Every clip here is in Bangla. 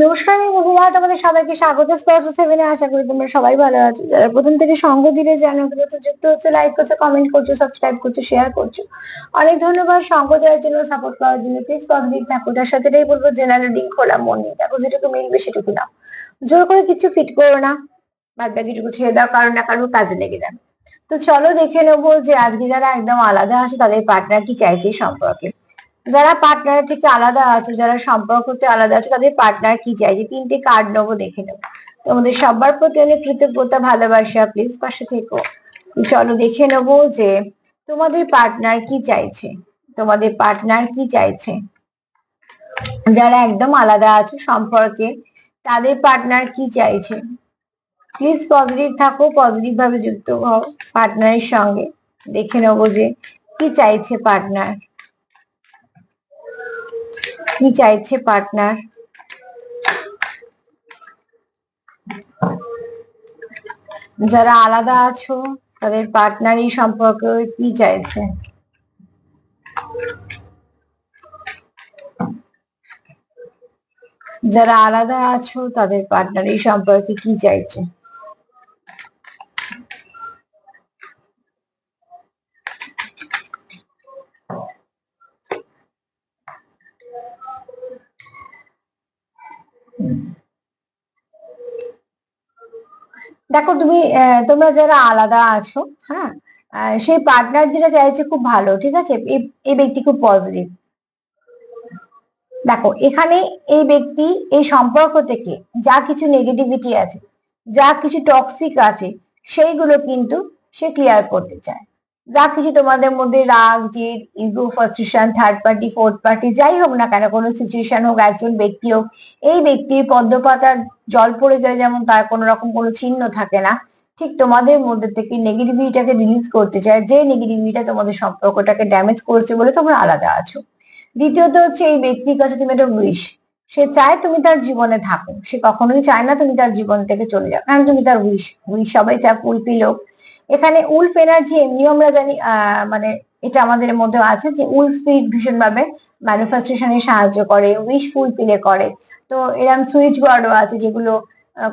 নমস্কার, আমি মহুয়া। তোমাদের সবাইকে স্বাগত স্পর্শ সেভেনে। আশা করি তোমরা সবাই ভালো আছো। যারা প্রথম থেকে সঙ্গ দিলে, যারা নতুন নতুন যুক্ত হচ্ছে, লাইক করছো, কমেন্ট করছো, সাবস্ক্রাইব করছো, শেয়ার করছো, অনেক ধন্যবাদ। সঙ্গ দেওয়ার জন্য, সাপোর্ট করার জন্য। প্লিজ পজিটিভ থাকো। তার সাথে এটাই বলবো, জেনারেল রিডিং খোলা মন নিয়ে দেখো, যেটুকু মিলবে সেটুকু নাও। জোর করে কিছু ফিট করো না, বাদ বাকিটুকু ছেড়ে দাও, কারণ না কারোর কাজে লেগে যাবে। তো চলো দেখে নেবো যে আজকে যারা একদম আলাদা আছে তাদের পার্টনার কি চাইছে এই সম্পর্কে। যারা পার্টনার থেকে আলাদা আছো, যারা সম্পর্ক থেকে আলাদা আছো, তাদের পার্টনার কি চাইছে, তিনটে কার্ড নেবো, দেখে নেবো। তোমাদের সবার প্রতি অনেক কৃতজ্ঞতা, ভালোবাসা। প্লিজ পাশে থেকো। চলো দেখে নেবো যে তোমাদের পার্টনার কি চাইছে। তোমাদের পার্টনার কি চাইছে, যারা একদম আলাদা আছো সম্পর্কে, তাদের পার্টনার কি চাইছে। প্লিজ পজিটিভ থাকো, পজিটিভ ভাবে যুক্ত হও পার্টনারের সঙ্গে। দেখে নেবো যে কি চাইছে পার্টনার, কি চাইছে পার্টনার। যারা আলাদা আছো তাদের পার্টনার এই সম্পর্কে কি চাইছে। যারা আলাদা আছো তাদের পার্টনার এই সম্পর্কে কি চাইছে। দেখো তুমি তোমরা যারা আলাদা আছো, হ্যাঁ, সেই পার্টনার যেটা চাইছে খুব ভালো, ঠিক আছে। এই ব্যক্তি খুব পজিটিভ। দেখো এখানে এই ব্যক্তি এই সম্পর্ক থেকে যা কিছু নেগেটিভিটি আছে, যা কিছু টক্সিক আছে, সেইগুলো কিন্তু সে ক্লিয়ার করতে চায়। যা কিছু তোমাদের মধ্যে রাগ, জেদ, ego, frustration, third party, fourth party, যাই হোক না কেন, কোনো সিচুয়েশন হোক, একজন ব্যক্তি হোক, এই ব্যক্তি পদ্ম পাতার জল পড়ে গেলে যেমন তার কোনো রকম কোনো চিহ্ন থাকে না, ঠিক তোমাদের মধ্যে থেকে নেগেটিভিটিটাকে রিলিজ করতে চায়, যে নেগেটিভিটিটা তোমাদের সম্পর্কটাকে ড্যামেজ করছে বলে তোমরা আলাদা আছো। দ্বিতীয়ত হচ্ছে, এই ব্যক্তির কাছে তুমি একটা উইশ। সে চায় তুমি তার জীবনে থাকো, সে কখনোই চায় না তুমি তার জীবন থেকে চলে যাও, কারণ তুমি তার উইশ। উইশ সবাই চায় ফুলফিল হোক। এখানে উলফ এনার্জি এমনিও আমরা জানি, মানে এটা আমাদের মধ্যে আছে যে উলফ স্পিরিট ভীষণ ভাবে ম্যানিফেস্টেশনে সাহায্য করে, উইশ ফুলফিলে করে। তো এরকম সুইচ ওয়ার্ডও আছে যেগুলো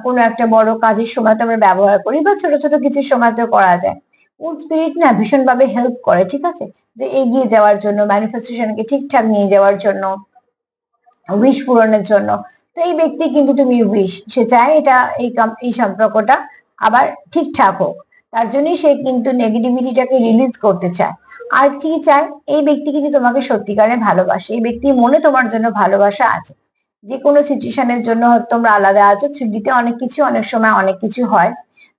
কোনো একটা বড় কাজের সময় তো আমরা ব্যবহার করি, বা ছোট ছোট কিছু সময় তো করা যায়। উলফ স্পিরিট না ভীষণ ভাবে হেল্প করে, ঠিক আছে, যে এগিয়ে যাওয়ার জন্য, ম্যানিফেস্টেশনকে ঠিকঠাক নিয়ে যাওয়ার জন্য, উইশ পূরণের জন্য। তো এই ব্যক্তি কিন্তু তুমি উইশ, সে চায় এটা এই সম্পর্কটা আবার ঠিকঠাক হোক। তার জন্যই সে কিন্তু নেগেটিভিটিটাকে রিলিজ করতে চায়। আর কি চায়, এই ব্যক্তি কিন্তু তোমাকে সত্যিকারে ভালোবাসে। এই ব্যক্তির মনে তোমার জন্য ভালোবাসা আছে। যে কোনো সিচুয়েশনের জন্য হয়তো তোমরা আলাদা আছো, 3D-তে অনেক কিছু, অনেক সময় অনেক কিছু হয়।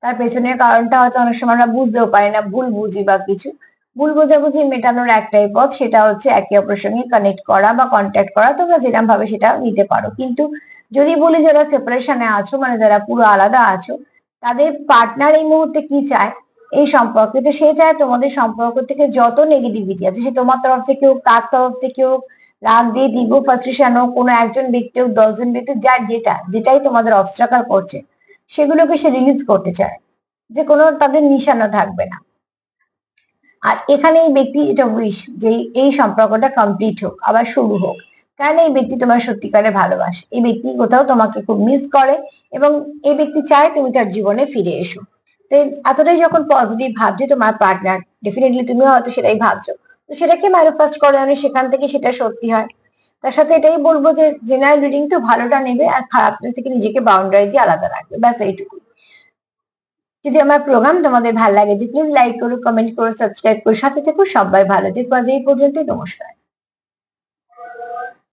তার পেছনের কারণটা হয়তো অনেক সময় আমরা বুঝতেও পারি না, ভুল বুঝি বা কিছু। ভুল বোঝাবুঝি মেটানোর একটাই পথ, সেটা হচ্ছে একে অপরের সঙ্গে কানেক্ট করা বা কন্ট্যাক্ট করা। তোমরা যেরকম ভাবে সেটা নিতে পারো। কিন্তু যদি বলি যারা সেপারেশনে আছো, মানে যারা পুরো আলাদা আছো, তাদের পার্টনার এই মুহূর্তে কি চায় এই সম্পর্কে, তো সে চায় তোমাদের সম্পর্ক থেকে যত নেগেটিভিটি আছে, সে তোমার তরফ থেকে হোক, তার তরফ থেকে হোক, রাগ দিয়ে ইগো ফ্রাস্ট্রেশন হোক, কোনো একজন ব্যক্তি হোক, 10 জন ব্যক্তি, যার যেটাই তোমাদের অবস্ট্রাকল করছে, সেগুলোকে সে রিলিজ করতে চায়, যে কোনো তাদের নিশানা থাকবে না। আর এখানে এই ব্যক্তি এটা উইশ যে এই সম্পর্কটা কমপ্লিট হোক, আবার শুরু হোক। কারণ এই ব্যক্তি তোমার সত্যিকারে ভালোবাসে, এই ব্যক্তি কোথাও তোমাকে খুব মিস করে, এবং এই ব্যক্তি চায় তুমি তার জীবনে ফিরে এসো। তো এতটাই যখন পজিটিভ ভাবছে তোমার পার্টনার, ডেফিনেটলি তুমিও হয়তো সেটাই ভাবছো। তো সেটাকে ম্যানিফেস্ট করে আনে, সেখান থেকে সেটা সত্যি হয়। তার সাথে এটাই বলবো যে জেনারেল রিডিং তো ভালোটা নেবে, আর খারাপটা থেকে নিজেকে বাউন্ডারি দিয়ে আলাদা রাখবে, ব্যাস এইটুকু। যদি আমার প্রোগ্রাম তোমাদের ভালো লাগে, প্লিজ লাইক করো, কমেন্ট করো, সাবস্ক্রাইব করো, সাথে থেকো। সবাই ভালো থেকো। আজ এই পর্যন্তই। নমস্কার।